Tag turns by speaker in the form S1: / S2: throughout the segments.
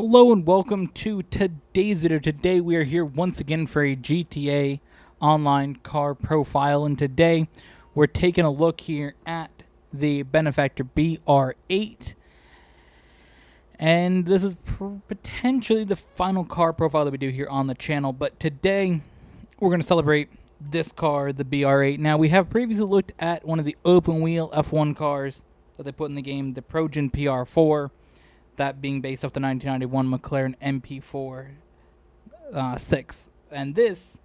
S1: Hello and welcome to today's video. Today we are here once again for a GTA online car profile, and today we're taking a look here at the Benefactor BR8, and this is potentially the final car profile that we do here on the channel. But today we're going to celebrate this car, the BR8. Now, we have previously looked at one of the open wheel F1 cars that they put in the game, the Progen PR4. That being based off the 1991 McLaren MP4 6. And this,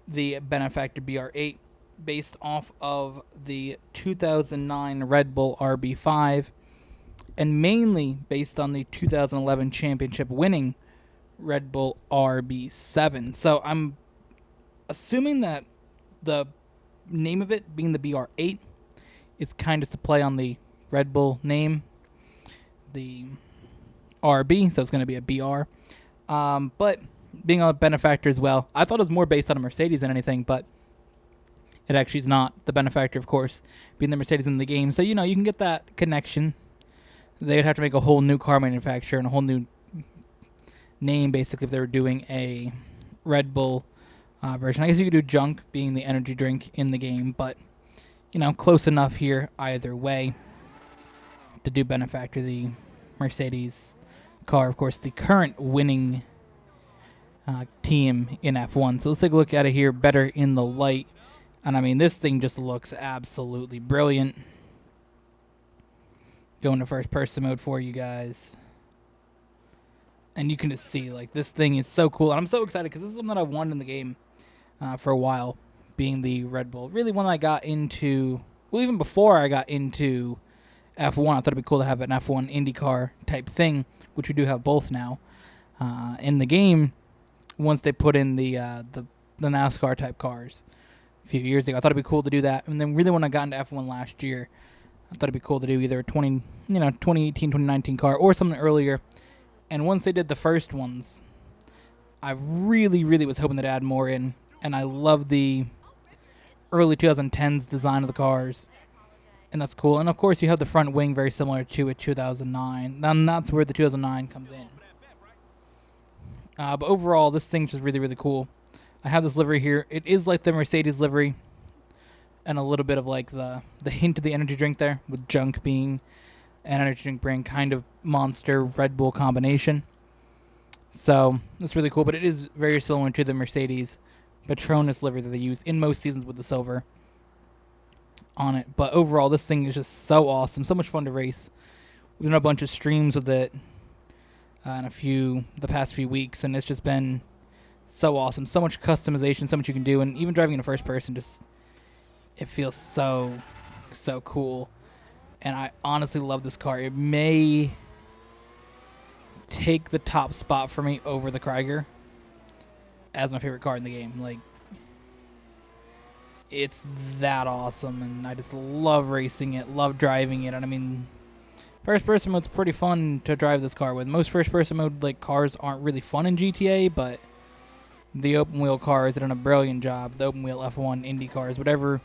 S1: the Benefactor BR8, based off of the 2009 Red Bull RB5, and mainly based on the 2011 championship winning Red Bull RB7. So I'm assuming that the name of it being the BR8 is kind of to play on the Red Bull name, the RB, so it's going to be a BR. But being a Benefactor as well, I thought it was more based on a Mercedes than anything, but it actually is not. The Benefactor, of course, being the Mercedes in the game. So, you know, you can get that connection. They'd have to make a whole new car manufacturer and a whole new name, basically, if they were doing a Red Bull version. I guess you could do Junk, being the energy drink in the game, but, you know, close enough here either way to do Benefactor, the Mercedes car, of course, the current winning team in F1. So let's take a look at it here better in the light. And I mean, this thing just looks absolutely brilliant. Going to first person mode for you guys. And you can just see, like, this thing is so cool. And I'm so excited because this is something that I wanted in the game for a while, being the Red Bull. Really, when I got into, well, even before I got into F1, I thought it'd be cool to have an F1 IndyCar type thing, which we do have both now in the game. Once they put in the NASCAR type cars a few years ago, I thought it'd be cool to do that. And then really, when I got into F1 last year, I thought it'd be cool to do either a 2018, 2019 car or something earlier. And once they did the first ones, I really, really was hoping they'd add more in. And I love the early 2010s design of the cars. And that's cool. And of course, you have the front wing very similar to a 2009. And that's where the 2009 comes in. But overall, this thing's just really, really cool. I have this livery here. It is like the Mercedes livery. And a little bit of like the hint of the energy drink there. With Junk being an energy drink brand kind of monster Red Bull combination. So, that's really cool. But it is very similar to the Mercedes Patronus livery that they use in most seasons with the silver on it. But overall, this thing is just so awesome, so much fun to race. We've done a bunch of streams with it in the past few weeks, and it's just been so awesome. So much customization, so much you can do, and even driving in a first person, just it feels so cool. And I honestly love this car. It may take the top spot for me over the Krieger as my favorite car in the game. Like, it's that awesome, and I just love racing it, love driving it. And I mean, first person mode's pretty fun to drive this car with. Most first person mode like cars aren't really fun in GTA, but the open wheel cars did a brilliant job. The open wheel F1 Indy cars, whatever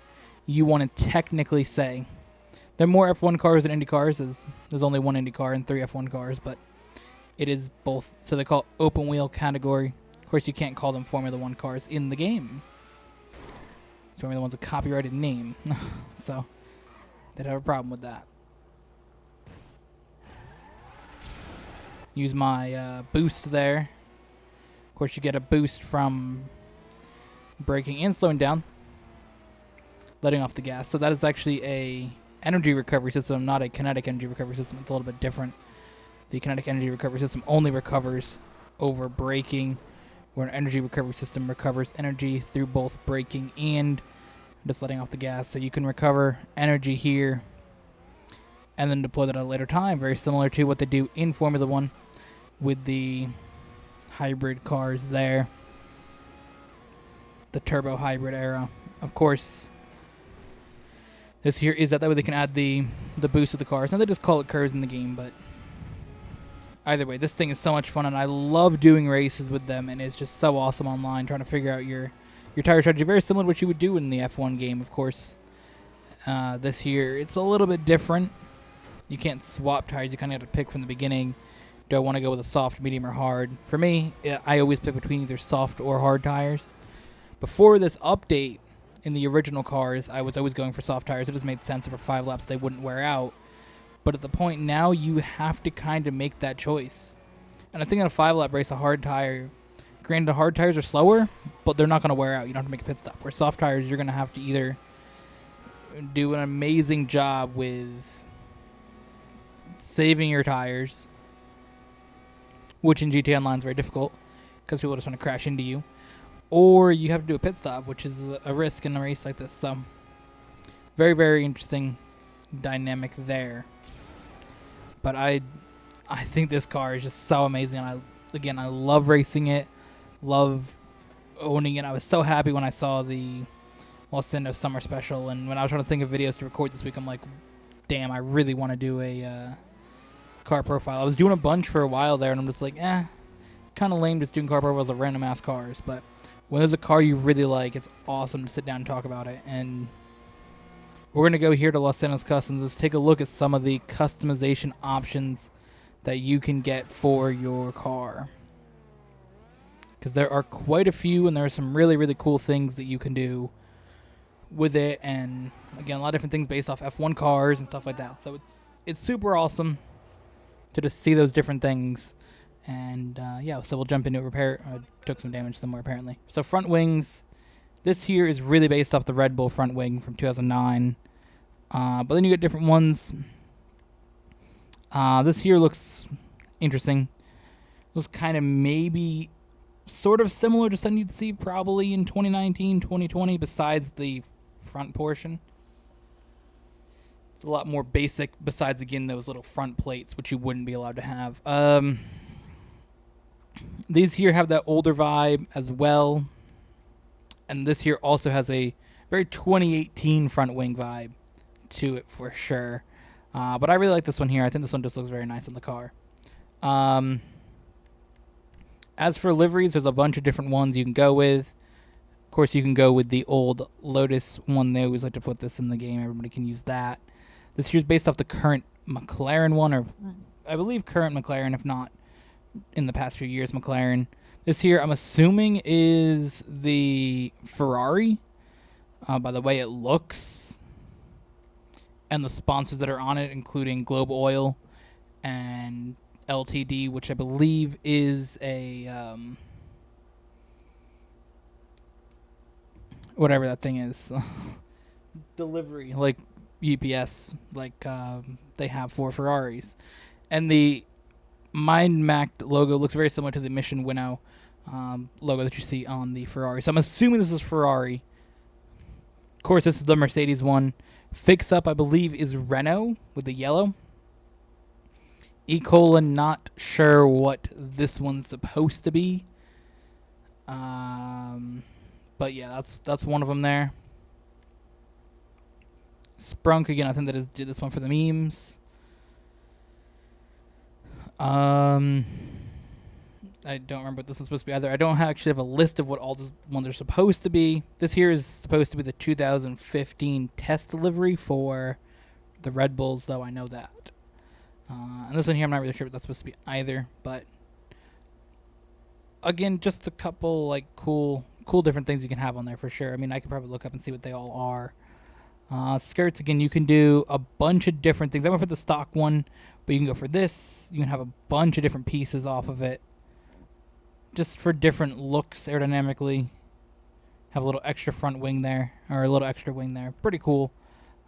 S1: you want to technically say. There are more F1 cars than Indy cars. There's only one Indy car and 3 F1 cars, but it is both. So they call it open wheel category. Of course, you can't call them Formula 1 cars in the game. Formula 1's a copyrighted name, so they'd have a problem with that. Use my boost there. Of course, you get a boost from braking and slowing down, letting off the gas. So that is actually a energy recovery system, not a kinetic energy recovery system. It's a little bit different. The kinetic energy recovery system only recovers over braking, where an energy recovery system recovers energy through both braking and just letting off the gas. So you can recover energy here and then deploy that at a later time. Very similar to what they do in Formula 1 with the hybrid cars there. The turbo hybrid era. Of course, this here is that way they can add the boost to the cars. Now they just call it curves in the game, but either way, this thing is so much fun, and I love doing races with them, and it's just so awesome online, trying to figure out your tire strategy. Very similar to what you would do in the F1 game, of course. This here, it's a little bit different. You can't swap tires. You kind of have to pick from the beginning Do I want to go with a soft, medium, or hard? For me, I always pick between either soft or hard tires. Before this update, in the original cars, I was always going for soft tires. It just made sense. For 5 laps, they wouldn't wear out. But at the point now, you have to kind of make that choice. And I think in a 5-lap race, a hard tire, granted, hard tires are slower, but they're not going to wear out. You don't have to make a pit stop. Where soft tires, you're going to have to either do an amazing job with saving your tires, which in GTA Online is very difficult because people just want to crash into you, or you have to do a pit stop, which is a risk in a race like this. So very, very interesting dynamic there. But I think this car is just so amazing. And I love racing it, love owning it. I was so happy when I saw the Los Angeles Summer Special, and when I was trying to think of videos to record this week, I'm like, damn, I really want to do a car profile. I was doing a bunch for a while there, and I'm just like, it's kind of lame just doing car profiles of random ass cars. But when there's a car you really like, it's awesome to sit down and talk about it. And we're going to go here to Los Angeles Customs. Let's take a look at some of the customization options that you can get for your car, because there are quite a few, and there are some really, really cool things that you can do with it. And again, a lot of different things based off F1 cars and stuff like that. So it's super awesome to just see those different things. And so we'll jump into repair. I took some damage somewhere apparently. So front wings, this here is really based off the Red Bull front wing from 2009. But then you get different ones. This here looks interesting. Looks kind of maybe sort of similar to something you'd see probably in 2019, 2020, besides the front portion. It's a lot more basic, besides, again, those little front plates, which you wouldn't be allowed to have. These here have that older vibe as well. And this here also has a very 2018 front wing vibe to it for sure. But I really like this one here. I think this one just looks very nice on the car. As for liveries, there's a bunch of different ones you can go with. Of course, you can go with the old Lotus one. They always like to put this in the game. Everybody can use that. This here's based off the current McLaren one, or I believe current McLaren, if not in the past few years McLaren. This here, I'm assuming, is the Ferrari, by the way it looks, and the sponsors that are on it, including Globe Oil and LTD, which I believe is a whatever that thing is, delivery, like UPS, like they have for Ferraris. And the Mind-Mac logo looks very similar to the Mission Winnow logo that you see on the Ferrari. So I'm assuming this is Ferrari. Of course, this is the Mercedes one. Fix Up, I believe, is Renault with the yellow. Not sure what this one's supposed to be. But yeah, that's one of them there. Sprunk, again, I think that is this one for the memes. I don't remember what this is supposed to be either. I don't actually have a list of what all these ones are supposed to be. This here is supposed to be the 2015 test delivery for the Red Bulls, though I know that. And this one here, I'm not really sure what that's supposed to be either. But again, just a couple like cool different things you can have on there for sure. I mean, I could probably look up and see what they all are. Skirts, again, you can do a bunch of different things. I went for the stock one, but you can go for this. You can have a bunch of different pieces off of it, just for different looks aerodynamically. Have a little extra front wing there, or a little extra wing there. Pretty cool,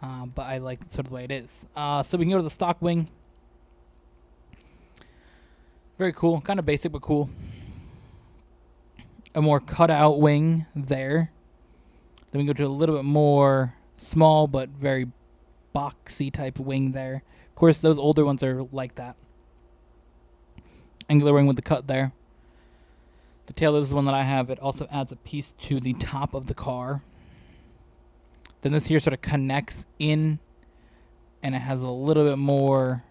S1: but I like sort of the way it is. So we can go to the stock wing. Very cool, kind of basic but cool. A more cut out wing there. Then we go to a little bit more small but very boxy type wing there. Of course, those older ones are like that. Angular wing with the cut there. The tail, this is one that I have. It also adds a piece to the top of the car. Then this here sort of connects in, and it has a little bit more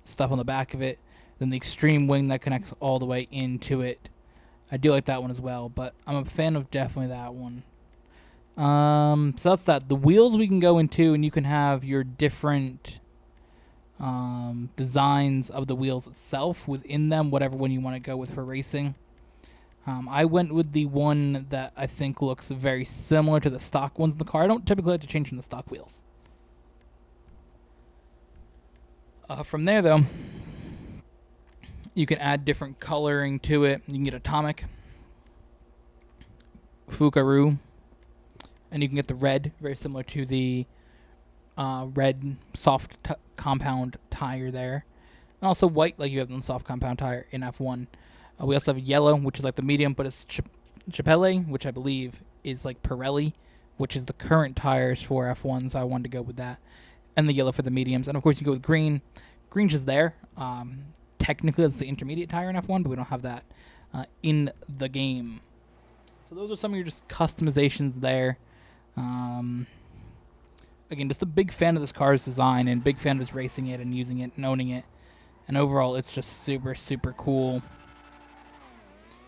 S1: stuff on the back of it. Then the extreme wing that connects all the way into it. I do like that one as well, but I'm a fan of definitely that one. So that's that. The wheels we can go into, and you can have your different designs of the wheels itself within them, whatever one you want to go with for racing. I went with the one that I think looks very similar to the stock ones in the car. I don't typically like to change from the stock wheels. From there, though, you can add different coloring to it. You can get atomic, Fukaru, and you can get the red, very similar to the red soft compound tire there. And also white, like you have the soft compound tire in F1. We also have yellow, which is like the medium, but it's Chapelle, which I believe is like Pirelli, which is the current tires for F1, so I wanted to go with that. And the yellow for the mediums. And of course, you go with green. Green's just there. Technically, it's the intermediate tire in F1, but we don't have that in the game. So those are some of your just customizations there. Again, just a big fan of this car's design and big fan of just racing it and using it and owning it. And overall, it's just super, super cool.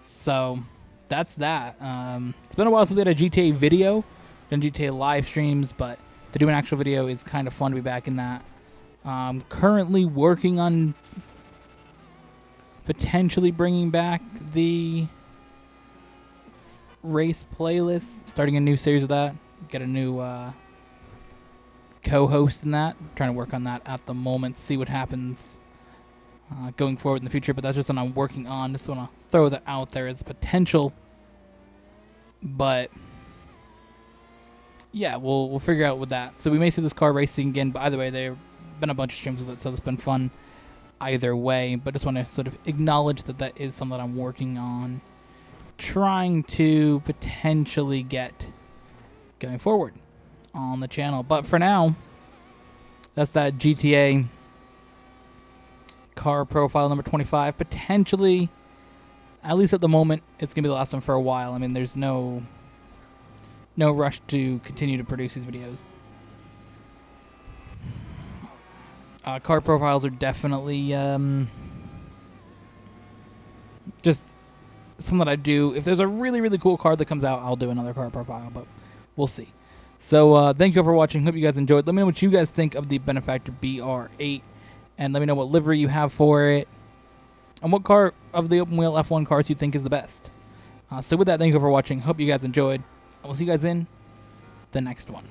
S1: So that's that. It's been a while since we had a GTA video, done GTA live streams, but to do an actual video is kind of fun to be back in that. Currently working on potentially bringing back the race playlist, starting a new series of that, get a new co-host in that. Trying to work on that at the moment, see what happens going forward in the future, but that's just something I'm working on. Just want to throw that out there as a potential, but yeah, we'll figure out with that. So we may see this car racing again, but either way, there have been a bunch of streams with it, so it's been fun either way. But just want to sort of acknowledge that that is something that I'm working on, trying to potentially get going forward on the channel. But for now, that's that GTA car profile number 25. Potentially, at least at the moment, it's going to be the last one for a while. I mean, there's no rush to continue to produce these videos. Car profiles are definitely just something that I do. If there's a really, really cool car that comes out, I'll do another car profile, but we'll see. So thank you all for watching. Hope you guys enjoyed. Let me know what you guys think of the Benefactor BR8, and let me know what livery you have for it, and what car of the open wheel F1 cars you think is the best. So with that, thank you for watching. Hope you guys enjoyed. We'll see you guys in the next one.